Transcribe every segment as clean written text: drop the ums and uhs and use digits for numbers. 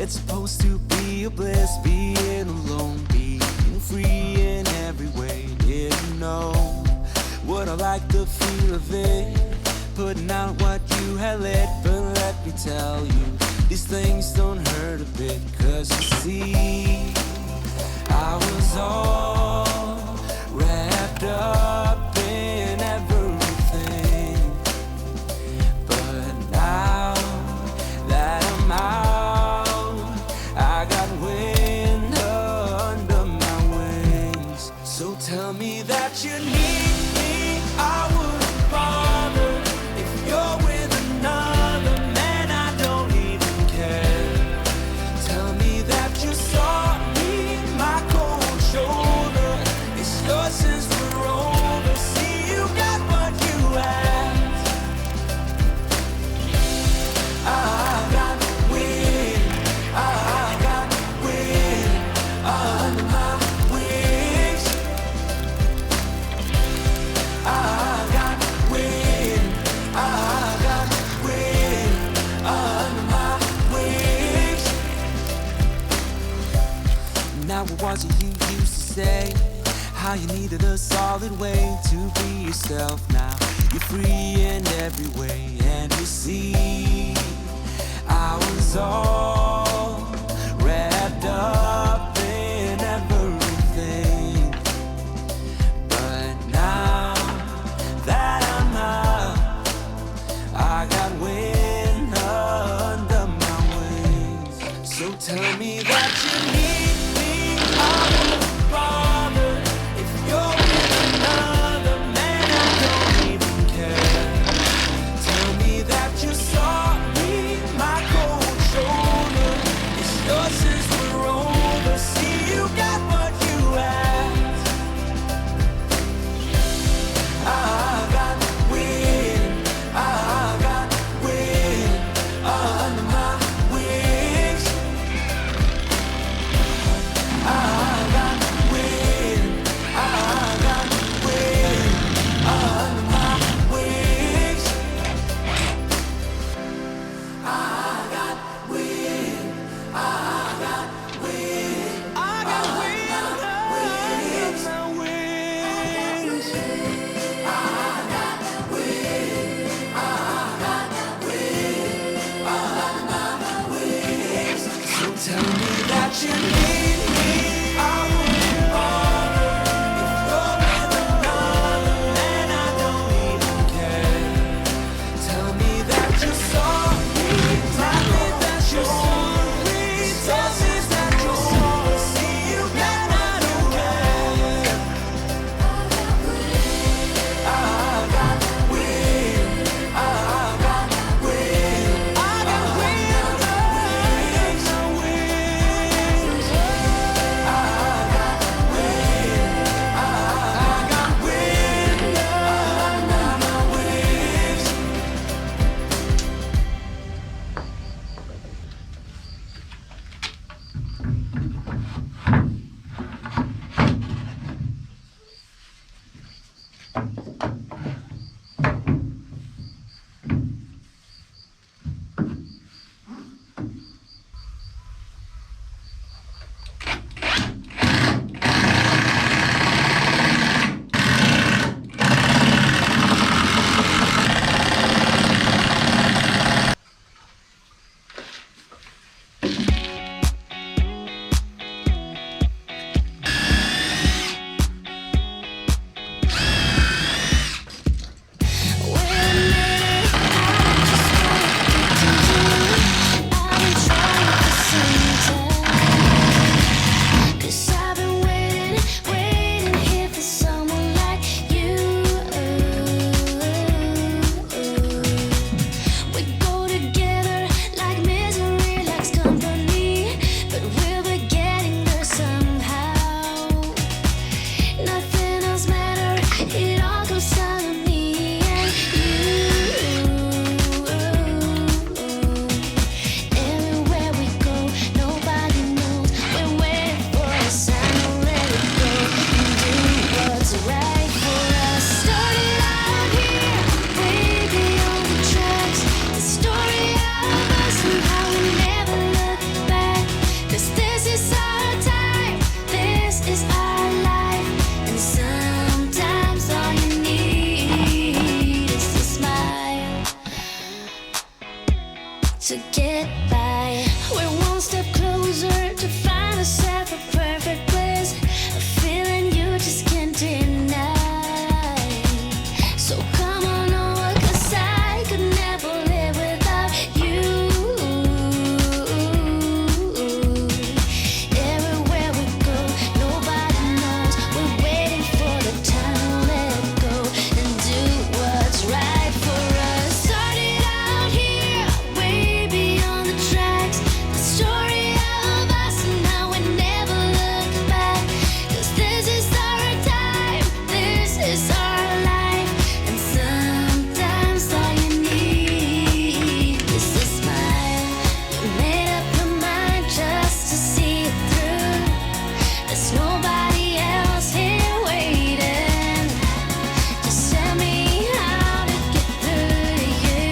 It's supposed to be a bliss, being alone, being free in every way. Didn't know would I like the feel of it, putting out what you had lit. But let me tell you, these things don't hurt a bit. Cause you see, I was all wrapped up in everything, but now that I'm out, I got wind under my wings. So tell me that you need me, I wouldn't bother. If you're with another man, I don't even care. Tell me that you saw me, my cold shoulder. It's yours since we're over. See, you got what you asked. I got wind, I got wind under my wings. I got wind, I got wind under my wings. Now what was it you used to say? How you needed a solid way to be yourself. Now you're free in every way. And you see, I was all wrapped up in everything, but now that I'm out, I got wind under my wings. So tell me that you need me, I won't bother. If you're with another man, I don't even care. Tell me that you saw me, my cold shoulder. It's yours since we're over. See, you got what you asked. I got wind, I got wind under my wings. I got wind, I got wind under my wings. I got wind, I got wind, I got wind under my wings. I got wind, I got wind under my wings. So tell me that you need me, I won't bother. If you're with another man, I don't even care. Tell me that you saw me, tell me that you saw me, tell me that you saw me. See, you got what you care. I got wind, I got wind, I got wind under my wings. I got wind, I got wind under my wings. to get by. We're one step closer to find ourselves a perfect place, a feeling you just can't deny. So come on over, 'cause I could never live without you. Everywhere we go, nobody knows we're waiting for the time to let go and do what's right for us. Started out here, way beyond the tracks. The story of us and how we never look back. 'Cause this is our time, this is our life. And sometimes all you need is a smile. You made up your mind just to see it through. There's nobody else here waiting. Just tell me how to get through to you,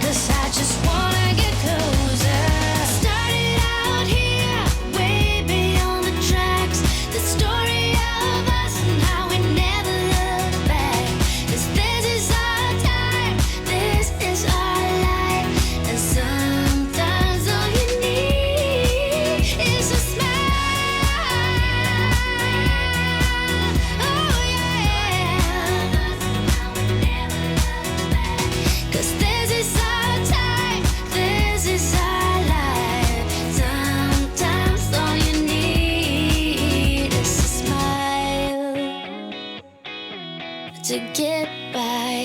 'cause I just wanna get closer. Started out here, way beyond the tracks. The story of us and how we never look back. 'Cause this is our time, this is our life. And sometimes all you need is a smile. Oh yeah. 'Cause this is our time, this is our life. Sometimes all you need is a smile to get by.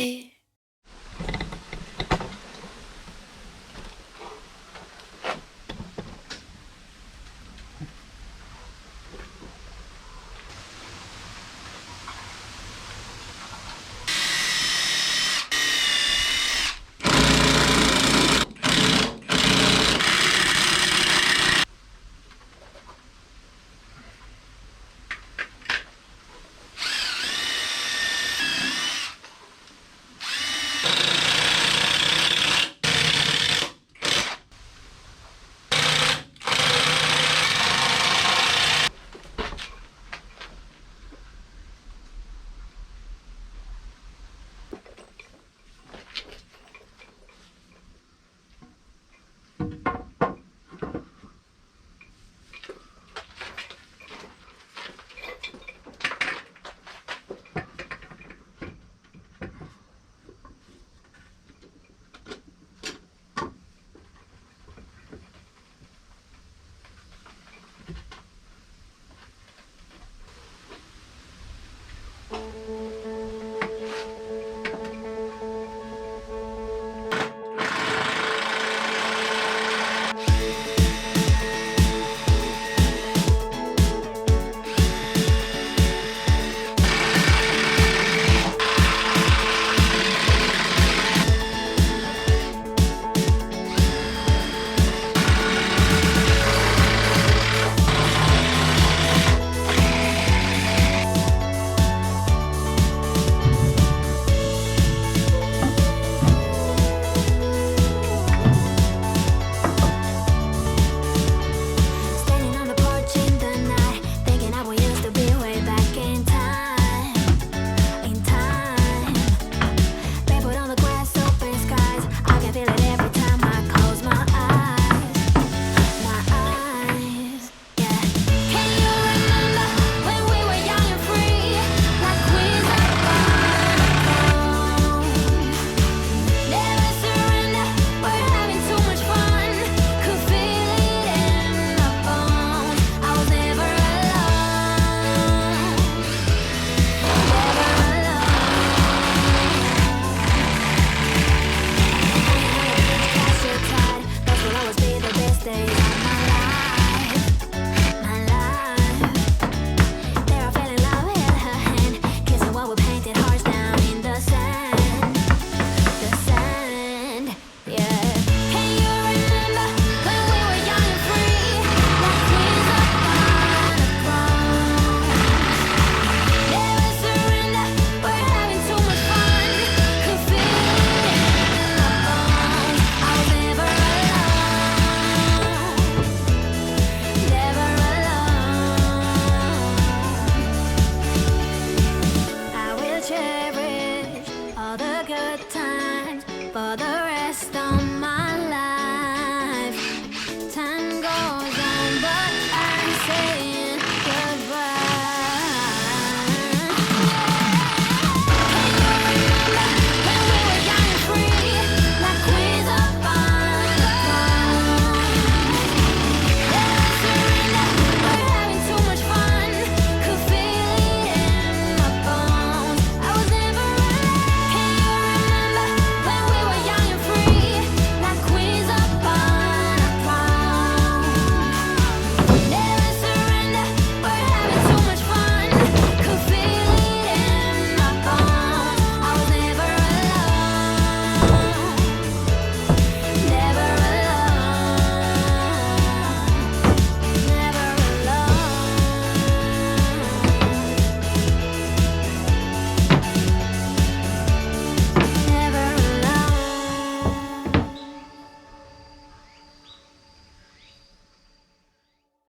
Standing on the porch in the night, thinking how we used to be way back in time. In time. Barefoot on the grass, open skies. I can feel it every time I close my eyes. My eyes, yeah. Can you remember when we were young and free, like queens of barn? Never surrender, we're having too much fun. Could feel it in my bones. I was never alone. Never alone. Cast your tide, those will always be the best days of my life. My life. There I fell in love, held her hand, kissing what we painted hearts down in the sand. The sand, yeah. Can you remember when we were young and free, like queens of barn? Never surrender, we're having too much fun. Could feel it in my bones. I was never alone. Never alone. I will cherish all the good times for the